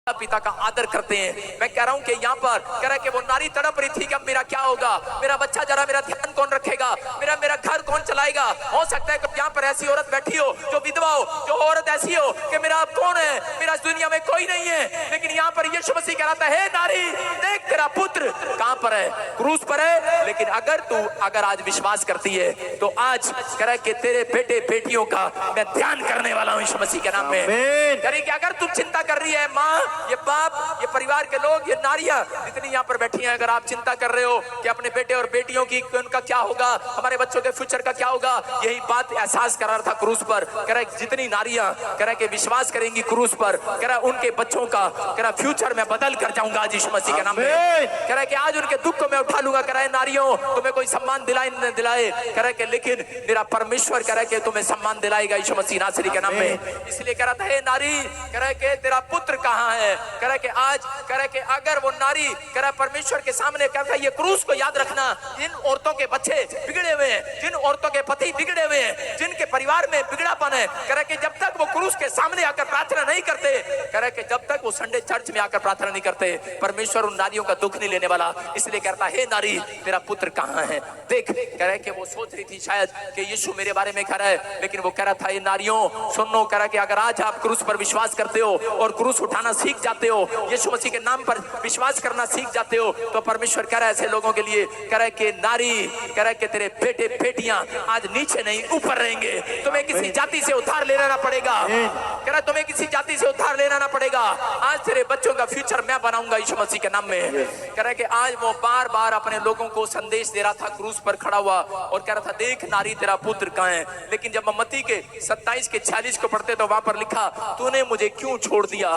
पिता का आदर करते हैं। मैं कह रहा हूँ कि यहाँ पर कह रहा है कि वो नारी तड़प रही थी कि अब मेरा क्या होगा, मेरा बच्चा जरा मेरा ध्यान कौन रखेगा, मेरा घर कौन चलाएगा। हो सकता है कि यहाँ पर ऐसी औरत बैठी हो जो विधवा हो, जो औरत ऐसी हो कि मेरा अब कौन है, मेरा इस दुनिया में कोई नहीं है। लेकिन यहाँ पर यीशु मसीह कह रहा था, हे नारी देख तेरा पुत्र कहाँ पर है, क्रूस पर है। लेकिन अगर आज विश्वास करती है तो आज कह रहा है कि तेरे बेटे बेटियों का मैं ध्यान करने वाला हूँ यीशु मसीह के नाम में। कह रही कि अगर तुम चिंता कर रही है माँ, ये बाप, ये परिवार के लोग, ये नारियां जितनी यहाँ पर बैठी हैं, अगर आप चिंता कर रहे हो कि अपने बेटे और बेटियों की उनका क्या होगा, हमारे बच्चों के फ्यूचर का क्या होगा, यही बात एहसास कर रहा था क्रूस पर। कह रहा जितनी नारियां कह रहा कि विश्वास करेंगी क्रूस पर, कह रहा उनके बच्चों का कह रहा फ्यूचर में बदल कर जाऊंगा आज यीशु मसीह के नाम में। कह रहा कि आज उनके दुख को मैं उठा लूंगा। कह रहा है नारियों तुम्हें कोई सम्मान दिलाए न दिलाए, कह रहा कि लेकिन मेरा परमेश्वर कह रहा कि तुम्हें सम्मान दिलाएगा यीशु मसीह नासरी के नाम में। इसलिए कह रहा था, हे नारी कह रहा कि तेरा पुत्र कहाँ है। कह रहा कि आज कह रहा कि अगर वो नारी कह रहा परमेश्वर के सामने कह रहा ये क्रूस को याद रखना, जिन औरतों के बच्चे बिगड़े हुए हैं, जिन औरतों के पति बिगड़े हुए हैं, जिनके परिवार में बिगड़ापन है, कह रहा कि जब तक वो क्रूस के सामने आकर प्रार्थना नहीं करते, कह रहा कि जब तक वो संडे चर्च में आकर प्रार्थना नहीं करते, परमेश्वर उन नारियों का दुख नहीं लेने वाला। इसलिए कहता है, हे नारी तेरा पुत्र कहाँ है देख। कह रहा कि वो सोच रही थी शायद कि यीशु मेरे बारे में कह रहा है, लेकिन वो कह रहा था, ये नारियों सुनो, कह रहा कि अगर आज आप क्रूस पर विश्वास करते हो और क्रूस उठाना सीख जाते हो, यीशु मसीह के नाम पर विश्वास करना सीख जाते हो, तो परमेश्वर कह रहा है ऐसे लोगों के लिए, कह रहा है कि नारी कह रहा है कि तेरे बेटे बेटियां आज नीचे नहीं ऊपर रहेंगे। तुम्हें किसी जाति से उधार ले लेना पड़ेगा। कह रहा है तुम्हें किसी जाति से उधार ले लेना पड़ेगा। आज तेरे बच्चों का फ्यूचर मैं बनाऊंगा यीशु मसीह के नाम में। कह रहा है कि आज वो बार बार अपने लोगों को संदेश दे रहा था क्रूस पर खड़ा हुआ और कह रहा था, देख नारी तेरा पुत्र कहाँ है। लेकिन जब मत्ती के 27 के 46 को पढ़ते तो वहां पर लिखा, तूने मुझे क्यों छोड़ दिया।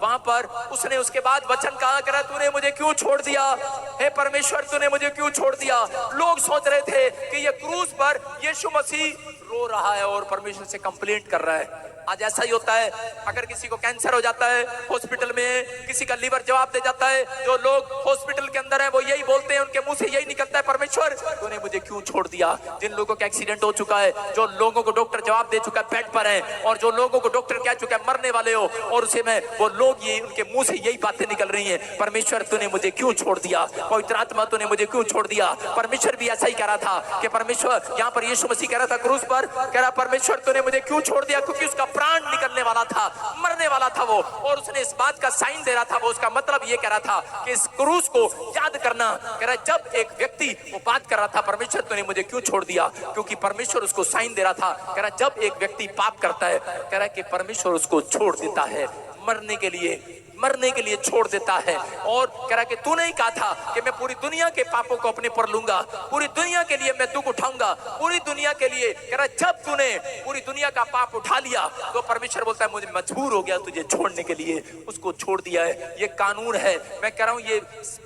वहां पर उसने उसके बाद वचन कहा, करा तूने मुझे क्यों छोड़ दिया, हे परमेश्वर तूने मुझे क्यों छोड़ दिया। लोग सोच रहे थे कि ये क्रूस पर यीशु मसीह रो रहा है और परमेश्वर से कंप्लेंट कर रहा है। आज ऐसा ही होता है, अगर किसी को कैंसर हो जाता है हॉस्पिटल में, किसी का लीवर जवाब दे जाता है, जो लोग हॉस्पिटल के अंदर हैं वो यही बोलते हैं, उनके मुंह से यही निकलता है, परमेश्वर तूने मुझे क्यों छोड़ दिया। जिन लोगों का एक्सीडेंट हो चुका है, जो लोगों को डॉक्टर जवाब दे चुका है बेड पर है, और जो लोगों को डॉक्टर कह चुका है मरने वाले हो, और उसे में वो लोग ये उनके मुंह से यही बातें निकल रही हैं, परमेश्वर तूने मुझे क्यों छोड़ दिया, पवित्र आत्मा तूने मुझे क्यों छोड़ दिया। परमेश्वर भी ऐसा ही कह रहा था कि परमेश्वर, यहाँ पर यीशु मसीह कह रहा था क्रूस पर, कह रहा परमेश्वर तूने मुझे क्यों छोड़ दिया, क्योंकि उसका प्राण निकलने वाला था, मरने वाला था वो, और उसने इस बात का साइन दे रहा था। वो उसका मतलब ये कह रहा था कि इस क्रूस को याद करना। कह रहा जब एक व्यक्ति वो बात कर रहा था, परमेश्वर तूने मुझे क्यों छोड़ दिया, क्योंकि परमेश्वर उसको साइन दे रहा था। कह रहा जब एक व्यक्ति पाप करता है, कह रहा कि परमेश्वर उसको छोड़ देता है मरने के लिए छोड़ देता है। और कह रहा कि तूने ही कहा था कि मैं पूरी दुनिया के पापों को अपने पर लूंगा, पूरी दुनिया के लिए मैं दुख उठाऊंगा, पूरी दुनिया के लिए। कह रहा जब तूने पूरी दुनिया का पाप उठा लिया तो परमेश्वर बोलता है मुझे मजबूर हो गया तुझे छोड़ने के लिए, उसको छोड़ दिया है। ये कानून है, मैं कह रहा हूं ये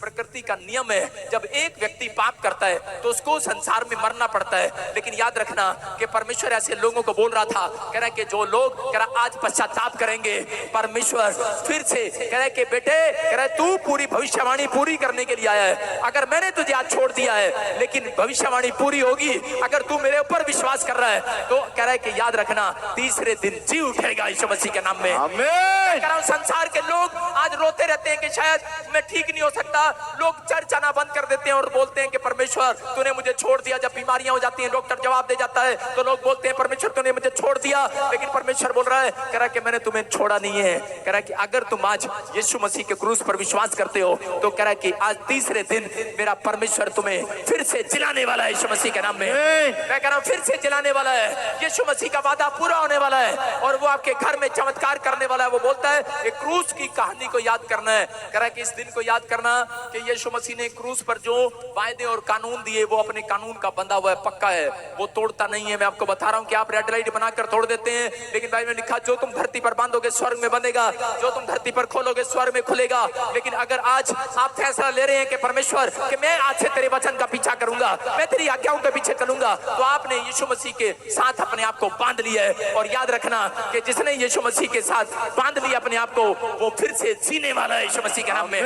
प्रकृति का नियम है। जब एक व्यक्ति पाप करता है तो उसको संसार में मरना पड़ता है। लेकिन याद रखना कि परमेश्वर ऐसे लोगों को बोल रहा था, कह रहा कि जो लोग कह रहा आज पश्चाताप करेंगे, परमेश्वर फिर से कह रहा कि बेटे कह रहा तू पूरी भविष्यवाणी पूरी करने के लिए आया है। अगर मैंने तुझे आज छोड़ दिया है, लेकिन भविष्यवाणी पूरी होगी अगर तू मेरे ऊपर विश्वास कर रहा है। तो कह रहा है कि याद रखना तीसरे दिन जी उठेगा यीशु मसीह के नाम में। आमीन। कह रहा हूं संसार के लोग आज रोते रहते हैं कि शायद मैं ठीक नहीं हो सकता। लोग चर्च आना बंद कर देते हैं और बोलते हैं कि परमेश्वर तूने मुझे छोड़ दिया। जब बीमारियां हो जाती हैं, डॉक्टर जवाब दे जाता है, तो लोग बोलते हैं परमेश्वर तूने मुझे छोड़ दिया। लेकिन परमेश्वर बोल रहा है, कह रहा कि मैंने तुम्हें छोड़ा नहीं है। कह रहा कि अगर तुम आज यीशु मसीह के क्रूस पर विश्वास करते हो तो कह रहा है कि आज तीसरे दिन मेरा परमेश्वर तुम्हें फिर से जिलाने वाला है यीशु मसीह के नाम में। मैं कह रहा हूं फिर से जिलाने वाला है। यीशु मसीह का वादा पूरा होने वाला है और वो आपके घर में चमत्कार करने वाला है। वो बोलता है एक क्रूस की कहानी को याद करना है। कह रहा है कि इस दिन को याद करना कि यीशु मसीह ने क्रूस पर जो वायदे और कानून दिए वो अपने कानून का बंधा हुआ है, पक्का है, वो तोड़ता नहीं है। मैं आपको बता रहा हूं कि आप रेड लाइट बनाकर तोड़ देते हैं, लेकिन बाइबल में लिखा जो तुम धरती पर बांधोगे स्वर्ग में बंधेगा, जो तुम धरती पर खोलोगे स्वर्ग में खुलेगा। लेकिन अगर आज आप फैसला ले रहे हैं कि परमेश्वर कि मैं आज से तेरे वचन का पीछा करूंगा, मैं तेरी आज्ञाओं के पीछे चलूंगा, तो आपने यीशु मसीह के साथ अपने आप को बांध लिया है। और याद रखना कि जिसने यीशु मसीह के साथ बांध लिया अपने आप को, वो फिर से जीने वाला है यीशु मसीह के नाम में,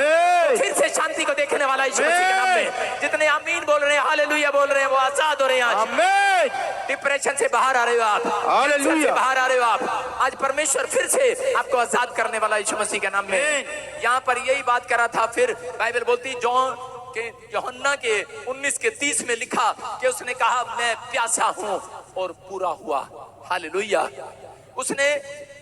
फिर से शांति को देखने वाला है यीशु मसीह के नाम में। जितने आमीन बोल रहे हैं, हालेलुया बोल रहे हैं, वो आजाद हो रहे हैं आज। आमीन। डिप्रेशन से बाहर आ रहे हो आप, कैंसर से बाहर आ रहे हो आप। आज परमेश्वर फिर से आपको आजाद करने वाला यीशु मसीह के नाम में। यहाँ पर यही बात कर रहा था। फिर बाइबल बोलती यूहन्ना के 19:30 में लिखा कि उसने कहा मैं प्यासा हूं और पूरा हुआ। हालेलुया। उसने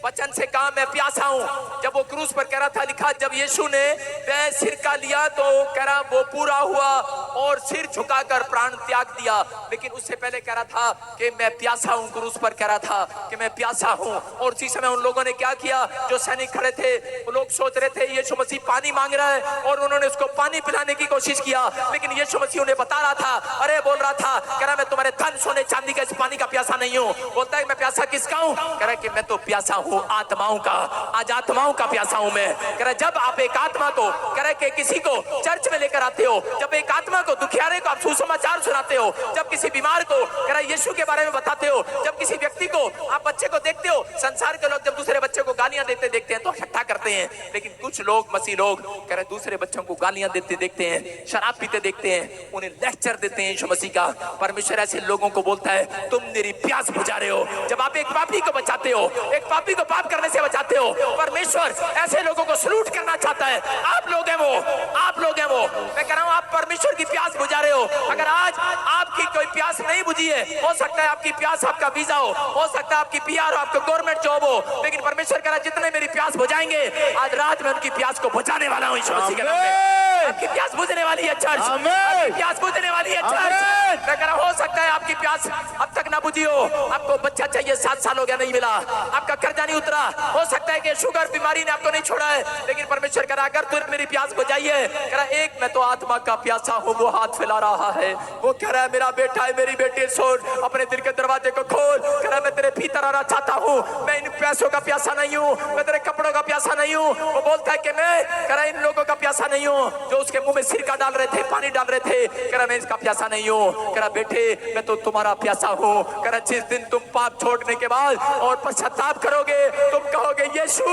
वचन से कहा मैं प्यासा हूं। जब वो क्रूस पर कह रहा था, लिखा जब यीशु ने वह सिरका लिया तो कह रहा वो पूरा हुआ और सिर झुकाकर प्राण त्याग दिया। लेकिन उससे पहले कह रहा था कि मैं प्यासा हूं। क्रूस पर कह रहा था कि मैं प्यासा हूं। और उसी समय उन लोगों ने क्या किया, जो सैनिक खड़े थे वो लोग सोच रहे थे यीशु मसीह पानी मांग रहा है और उन्होंने उसको पानी पिलाने की कोशिश किया। लेकिन यीशु मसीह उन्हें बता रहा था, अरे बोल रहा था, कह रहा मैं तुम्हारे धन सोने चांदी का इस पानी का प्यासा नहीं हूं। बोलता है मैं प्यासा किसका हूं? कह रहा कि मैं तो प्यासा हूं आत्माओं का। आज आत्माओं का प्यासा हूं मैं। कह रहा जब आप एक आत्मा को, कह रहा कि किसी को चर्च में लेकर आते हो, जब एक आत्मा को, दुखियारे को आप सुसमाचार सुनाते हो, जब किसी बीमार को कह रहा यीशु के बारे में बताते हो, जब किसी व्यक्ति को, आप बच्चे को देखते हो, संसार के लोग जब दूसरे बच्चे को गालियां देते देखते हैं तो इकट्ठा करते हैं। लेकिन कुछ लोग, मसीह लोग, कह रहे दूसरे बच्चों को गालियां देते देखते हैं, शराब पीते देखते हैं, उन्हें लेक्चर देते हैं यीशु मसीह का। परमेश्वर ऐसे लोगों को बोलता है तुम मेरी प्यास बुझा रहे हो। जब आप एक पापी को बचाते हो, एक पापी को पाप करने से बचाते हो, परमेश्वर ऐसे लोगों को सलूट करना चाहता है। आप लोग हैं वो, आप लोग हैं वो। मैं कह रहा हूं आप परमेश्वर की प्यास बुझा रहे हो। अगर आज आपकी कोई प्यास नहीं बुझी है, हो सकता है आपकी प्यास आपका वीजा हो सकता है आपकी पीआर हो, आपको गवर्नमेंट जॉब हो, लेकिन परमेश्वर कह रहा जितने मेरी प्यास बुझाएंगे, आज रात में उनकी प्यास को बुझाने वाला हूं यीशु मसीह के नाम में। आपकी प्यास बुझने वाली है चर्च, आपकी प्यास बुझने वाली है चर्च। मैं कह रहा हूं हो सकता है आपकी प्यास अब तक ना बुझी हो, आपको बच्चा चाहिए 7 साल हो गया नहीं मिला, आपका कर्जा नहीं उतरा, हो सकता है कि शुगर बीमारी ने आपको नहीं छोड़ा है, लेकिन परमेश्वर कह रहा अगर तूने मेरी प्यास बुझाई है, कह रहा एक मैं तो आत्मा का प्यासा हूं। वो हाथ फैला रहा है, वो कह रहा है मेरा बेटा है, मेरी बेटी सुन, अपने दिल के दरवाजे को खोल। कह रहा मैं तेरे भीतर आना चाहता हूं, मैं इन प्यासों का प्यासा नहीं हूं, मैं तेरे कपड़ों का प्यासा नहीं हूं। वो बोलता है कि मैं, कह रहा इन लोगों का प्यासा नहीं हूं जो उसके मुंह में सिरका डाल रहे थे, पानी डाल रहे थे। कह रहा मैं इसका प्यासा नहीं हूं। कह रहा बेटे मैं तो तुम्हारा प्यासा हूं। कह रहा जिस दिन तुम पाप छोड़ने के बाद और पश्चाताप करोगे, तुम कहोगे यीशु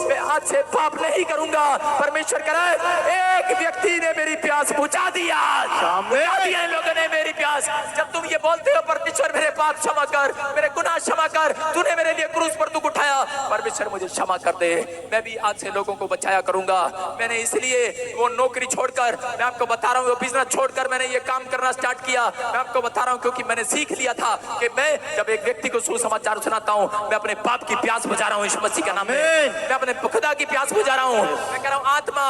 मैं आज से पाप नहीं करूंगा। परमेश्वर कह रहा है एक व्यक्ति ने मेरी प्यास बुझा दिया, इन लोगों ने मेरी प्यास। जब तुम ये बोलते हो परमेश्वर मेरे पाप क्षमा कर, मेरे गुनाह क्षमा कर, तूने मेरे लिए क्रूस पर दुख उठाया, परमेश्वर मुझे क्षमा कर दे, मैं भी आज से लोगों को बचाया करूंगा। मैंने इसलिए वो नौकरी छोड़कर, मैं आपको बता रहा हूँ वो बिजनेस छोड़कर मैंने ये काम करना स्टार्ट किया। मैं आपको बता रहा हूँ क्योंकि मैंने सीख लिया था कि मैं जब एक व्यक्ति को सुसमाचार सुनाता हूँ, मैं अपने पाप की प्यास बुझा रहा हूँ यीशु मसीह का नाम में, मैं अपने खुदा की प्यास बुझा रहा हूँ। मैं कह रहा हूँ आत्मा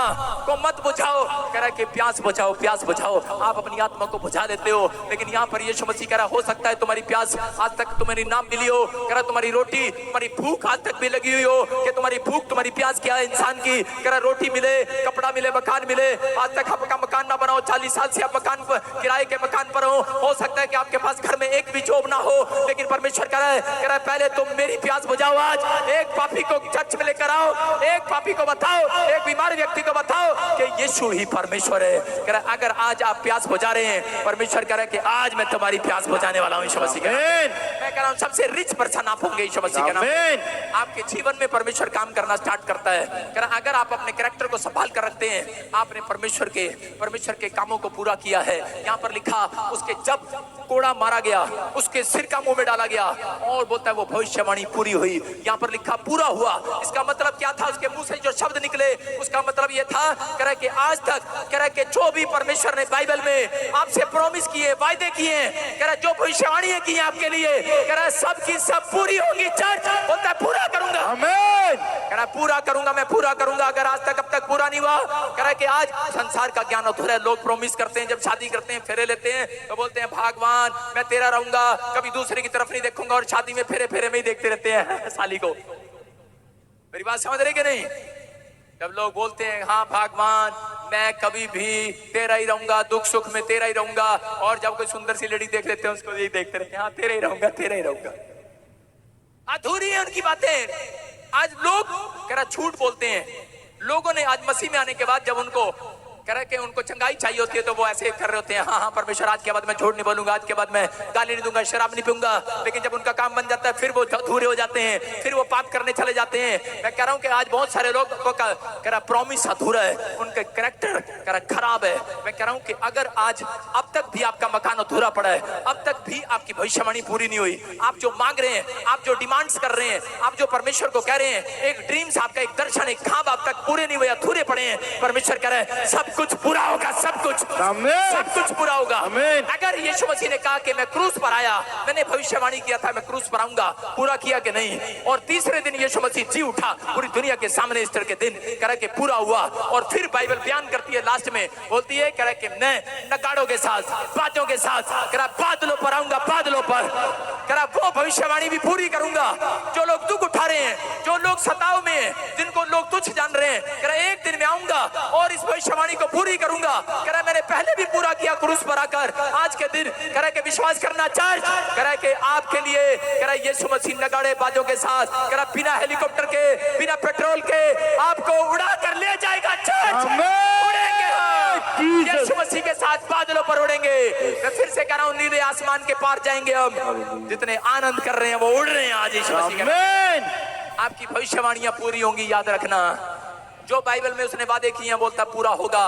को मत बुझाओ, कह रहा कि प्यास बुझाओ, प्यास बुझाओ। आप अपनी आत्मा को बुझा देते हो, लेकिन यहाँ पर यीशु मसीह कह रहा हो सकता है तुम्हारी प्यास आज तक तुम्हारी ना मिली हो, कह रहा तुम्हारी रोटी, तुम्हारी भूख आज तक भी लगी हुई हो, कि तुम्हारी भूख, तुम्हारी प्यास क्या है इंसान की। कह रहा रोटी मिले, कपड़ा मिले, मकान मिले, आज तक आपका मकान ना बनाओ, 40 साल से आप मकान पर, किराए के मकान पर हो सकता है कि आपके पास घर में एक भी जॉब ना हो, लेकिन परमेश्वर कह रहा है पहले तुम मेरी प्यास बुझाओ। आज एक पापी को चर्च में लेकर आओ, एक पापी को बताओ, एक बीमार व्यक्ति को बताओ कि यीशु ही परमेश्वर है। कह रहा अगर आज आप प्यास बुझा रहे हैं, परमेश्वर कह रहा है कि आज मैं तुम्हारी प्यास बुझाने वाला हूं यीशु मसीह के नाम में। मैं कह रहा हूं सबसे रिच पर्सन आप होंगे यीशु मसीह के नाम में। आपके जीवन में परमेश्वर काम करना स्टार्ट करता है। कह रहा अगर आप अपने कैरेक्टर को संभाल कर रखते हैं, आपने परमेश्वर के कामों को पूरा किया है। यहाँ पर लिखा उसके जब कोड़ा मारा गया, उसके सिर का मुंह में डाला गया, और बोलता है वो भविष्यवाणी पूरी हुई। यहाँ पर लिखा पूरा हुआ। इसका मतलब क्या था? उसके मुंह से जो शब्द निकले उसका मतलब ये था, कह रहा कि आज तक, कह रहा कि जो भी परमेश्वर ने बाइबल में आपसे प्रॉमिस किए, वायदे किए, कह रहा जो भविष्यवाणियां की आपके लिए, कह रहा सब की सब पूरी होंगी। चर्च बोलता है पूरा करूंगा, आमीन। कह रहा पूरा करूंगा, मैं पूरा करूंगा। अगर आज तक अब तक पूरा नहीं हुआ, कह रहा कि आज संसार का ज्ञान होता है। लोग प्रॉमिस करते हैं, जब शादी करते हैं, फेरे लेते हैं, तो बोलते हैं भगवान मैं तेरा रहूंगा, कभी दूसरे की तरफ नहीं देखूंगा, और शादी में फेरे फेरे में ही देखते रहते हैं साली को। मेरी बात समझ रहे कि नहीं? जब लोग बोलते हैं हाँ भगवान मैं कभी भी तेरा ही रहूंगा, दुख सुख में तेरा ही रहूंगा, और जब कोई सुंदर सी लड़ी देख लेते हैं उसको यही देखते रहते हैं हाँ तेरा ही रहूंगा, तेरा ही रहूंगा। अधूरी है उनकी बातें। आज लोग कह रहा झूठ बोलते हैं। लोगों ने आज मसीह में आने के बाद जब उनको कह रहे कि उनको चंगाई चाहिए होती है तो वो ऐसे कर रहे होते हैं, हाँ हाँ परमेश्वर आज के बाद मैं झूठ नहीं बोलूंगा, आज के बाद मैं गाली नहीं दूंगा, शराब नहीं पीऊंगा। लेकिन जब उनका काम बन जाता है फिर वो अधूरे हो जाते हैं, फिर वो पाप करने चले जाते हैं। मैं कह रहा हूँ कि आज बहुत सारे लोग को कह रहा प्रॉमिस अधूरा है, उनका कैरेक्टर कह रहा खराब है। मैं कह रहा हूँ कि अगर आज अब तक भी आपका मकान अधूरा पड़ा है, अब तक भी आपकी भविष्यवाणी पूरी नहीं हुई, आप जो मांग रहे हैं, आप जो डिमांड्स कर रहे हैं, आप जो परमेश्वर को कह रहे हैं, एक ड्रीम्स आपका, एक दर्शन, एक ख्वाब आप तक पूरे नहीं हुए, अधूरे पड़े हैं, परमेश्वर कह रहे हैं सब कुछ पूरा होगा, सब कुछ पूरा होगा। अगर यीशु मसीह ने कहा कि मैं क्रूस पर आया, मैंने भविष्यवाणी किया था मैं क्रूस पर आऊंगा, पूरा किया कि नहीं? और तीसरे दिन यीशु मसीह जी उठा पूरी दुनिया के सामने ईस्टर के दिन, कह रहा कि पूरा हुआ। और फिर बाइबल बयान करती है लास्ट में, बोलती है कह रहा कि मैं नगाड़ों के साथ, बाजों के साथ, कह रहा बादलों पर आऊंगा, बादलों पर, कह रहा वो भविष्यवाणी भी पूरी करूंगा। जो लोग दुख उठा रहे हैं, जो लोग सताव में हैं, जिनको लोग तुच्छ जान रहे हैं, कह रहा एक दिन में आऊंगा और इस भविष्यवाणी को पूरी करूंगा। कह रहा मैंने पहले भी पूरा किया क्रूस पर आकर, आज के दिन कह रहा कि विश्वास करना चर्च, कह रहा कि आपके लिए कह रहा यीशु मसीह नगाड़े बाजों के साथ, कह रहा बिना हेलीकॉप्टर के, बिना पेट्रोल के आपको उड़ा कर ले जाएगा चर्च। उड़ेंगे हम यीशु मसीह के साथ, बादलों पर उड़ेंगे। मैं फिर से कह रहा हूँ नीले आसमान के पार जाएंगे हम। जितने आनंद कर रहे हैं वो उड़ रहे हैं आज यीशु मसीह के। आपकी भविष्यवाणियां पूरी होंगी, याद रखना। जो बाइबल में उसने वादे किए हैं बोलता पूरा होगा।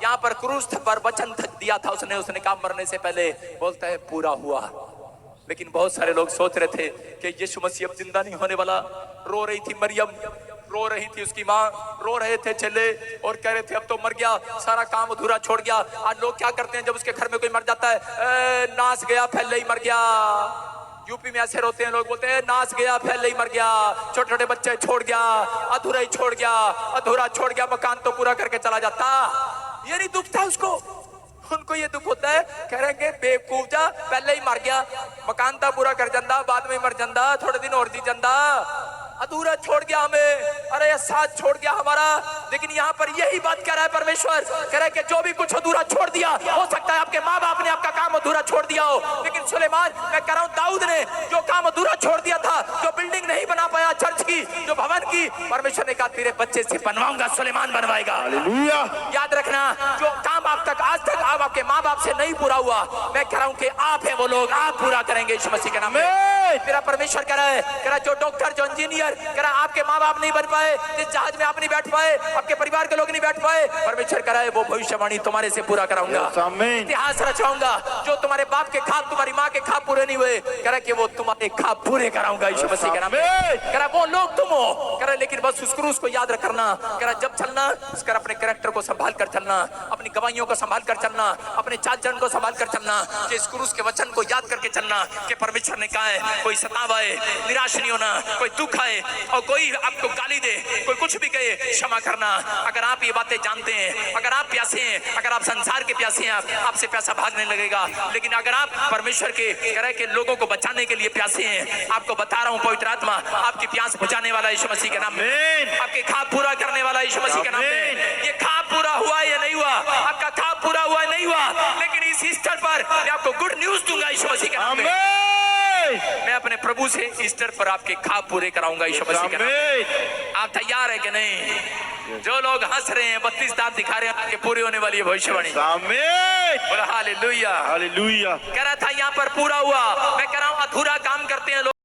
यहाँ पर क्रूस पर वचन दिया था उसने कहा मरने से पहले, बोलता है पूरा हुआ। लेकिन बहुत सारे लोग सोच रहे थे कि यीशु मसीह अब जिंदा नहीं होने वाला। रो रही थी मरियम, रो रही थी उसकी माँ, रो रहे थे चेले और कह रहे थे अब तो मर गया, सारा काम अधूरा छोड़ गया। आज लोग क्या करते हैं जब उसके घर में कोई मर जाता है, नाच गया पहले ही मर गया। यूपी में ऐसे रोते हैं लोग, बोलते हैं नाच गया पहले ही मर गया, छोटे छोटे बच्चे छोड़ गया, अधूरा ही छोड़ गया, अधूरा छोड़ गया, मकान तो पूरा करके चला जाता। ये नहीं दुख था उसको, उनको ये दुख होता है, कह रहे हैं बेवकूफ जा पहले ही मर गया, मकान था पूरा कर जाता, बाद में मर जाता, थोड़े दिन और जी जाता, अधूरा छोड़ गया हमें, अरे साथ छोड़ गया हमारा। लेकिन यहाँ पर यही बात कह रहा है परमेश्वर, कह रहा है कि जो भी कुछ अधूरा छोड़ दिया, हो सकता है आपके माँ बाप ने आपका काम अधूरा छोड़ दिया हो, लेकिन सुलेमान, मैं कह रहा हूँ दाऊद ने जो काम अधूरा छोड़ दिया था, जो बिल्डिंग नहीं बना पाया चर्च की, जो भवन की, परमेश्वर ने कहा तेरे बच्चे से बनवाऊंगा, सुलेमान बनवाएगा। हालेलुया। याद रखना, जो काम आप तक आज तक आपके माँ बाप से नहीं पूरा हुआ, मैं कह रहा हूँ कि आप है वो लोग, आप पूरा करेंगे यीशु मसीह के नाम में। मेरा परमेश्वर कह रहा है, कह रहा जो डॉक्टर, जो इंजीनियर, कह रहा आपके माँ बाप नहीं बन पाए, जिस जहाज में आप नहीं बैठ पाए, आपके परिवार के लोग नहीं बैठ पाए, परमेश्वर कह रहा है वो भविष्यवाणी तुम्हारे से पूरा कराऊंगा, इतिहास रचाऊंगा। जो तुम्हारे बाप के ख्वाब, तुम्हारी माँ के ख्वाब पूरे नहीं हुए, कह रहा कि वो तुम्हारे ख्वाब पूरे कराऊंगा यीशु मसीह के नाम में। कह रहा वो लोग तुम हो, कह रहा लेकिन बस उस क्रूस को याद रखना। कह रहा जब चलना, कर अपने कैरेक्टर को संभाल कर चलना, अपनी गवाहियों को संभाल कर चलना, अपने चाल चलन को संभाल कर चलना, कि इस क्रूस के वचन को याद करके चलना कि परमेश्वर ने कहा है कोई सताव आए निराश नहीं होना, कोई दुख आए और कोई आपको गाली दे, कोई कुछ भी कहे, क्षमा करना। अगर आप ये बातें जानते हैं, अगर आप प्यासे हैं, अगर आप संसार के प्यासे हैं, आपसे प्यासा भागने लगेगा। लेकिन अगर आप परमेश्वर के तरह के लोगों को बचाने के लिए प्यासे हैं, आपको बता रहा हूं पवित्र आत्मा आपकी प्यास बुझाने वाला यीशु मसीह के नाम में, आपके ख्वाब पूरा करने वाला यीशु मसीह के नाम में। ये ख्वाब पूरा हुआ या नहीं हुआ, आपका ख्वाब पूरा हुआ नहीं हुआ, लेकिन इस ईस्टर पर मैं आपको गुड न्यूज दूंगा यीशु मसीह के नाम में। मैं अपने प्रभु से ईस्टर पर आपके ख्वाब पूरे कराऊंगा यीशु मसीह के नाम में। आप तैयार है कि नहीं? जो लोग हंस रहे हैं, 32 दांत दिखा रहे हैं, आपके पूरी होने वाली है भविष्यवाणी। बोला हालेलुया, हालेलुया। कह रहा था यहाँ पर पूरा हुआ। मैं कह रहा हूँ अधूरा काम करते हैं लोग।